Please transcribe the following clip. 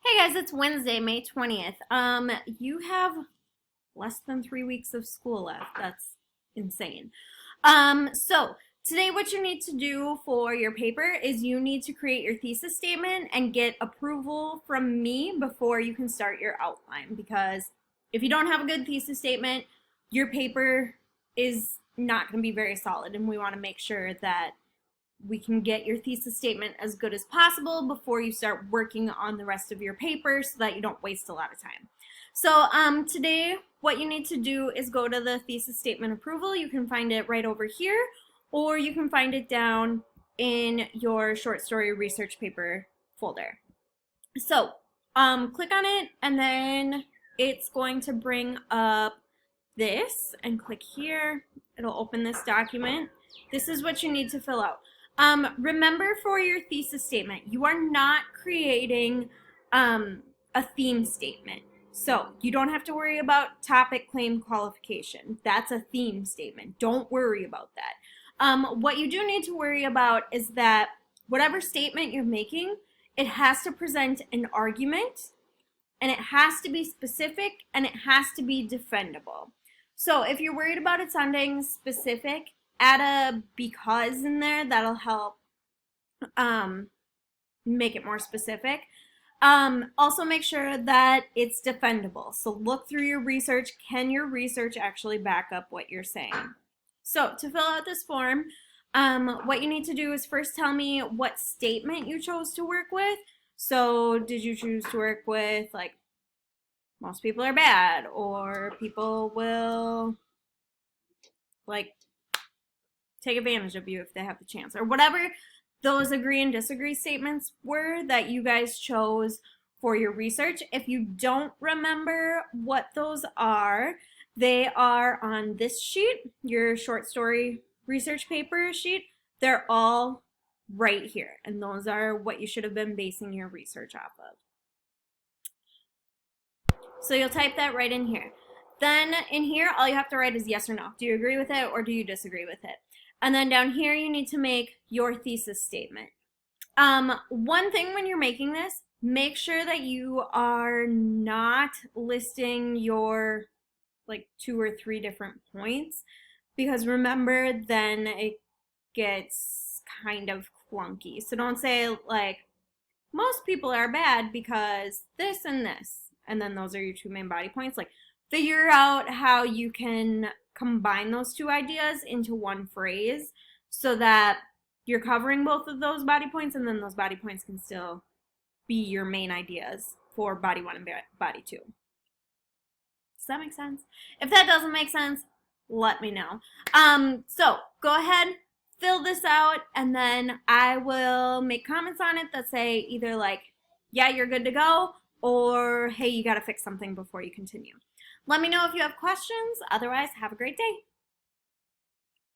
Hey guys, it's Wednesday, May 20th. You have less than 3 weeks of school left. That's insane. So today what you need to do for your paper is you need to create your thesis statement and get approval from me before you can start your outline, because if you don't have a good thesis statement, your paper is not going to be very solid, and we want to make sure that we can get your thesis statement as good as possible before you start working on the rest of your paper so that you don't waste a lot of time. So today what you need to do is go to the thesis statement approval. You can find it right over here, or you can find it down in your short story research paper folder. So click on it, and then it's going to bring up this, and click here. It'll open this document. This is what you need to fill out. Remember, for your thesis statement, you are not creating a theme statement. So you don't have to worry about topic, claim, qualification. That's a theme statement. Don't worry about that. What you do need to worry about is that whatever statement you're making, it has to present an argument, and it has to be specific, and it has to be defendable. So if you're worried about it sounding specific, add a because in there. That'll help make it more specific. Also make sure that it's defendable. So look through your research. Can your research actually back up what you're saying? So to fill out this form, what you need to do is first tell me what statement you chose to work with. So did you choose to work with, like, most people are bad, or people will, like, take advantage of you if they have the chance, or whatever those agree and disagree statements were that you guys chose for your research. If you don't remember what those are, they are on this sheet, your short story research paper sheet. They're all right here, and those are what you should have been basing your research off of. So you'll type that right in here. Then in here, all you have to write is yes or no. Do you agree with it, or do you disagree with it? And then down here, you need to make your thesis statement. One thing when you're making this, make sure that you are not listing your, like, 2 or 3 different points, because remember, then it gets kind of clunky. So don't say, like, most people are bad because this and this, and then those are your 2 main body points. Like, figure out how you can combine those 2 ideas into one phrase so that you're covering both of those body points, and then those body points can still be your main ideas for body 1 and body 2. Does that make sense? If that doesn't make sense, let me know. So go ahead, fill this out, and then I will make comments on it that say either, like, yeah, you're good to go, or hey, you got to fix something before you continue. Let me know if you have questions. Otherwise, have a great day.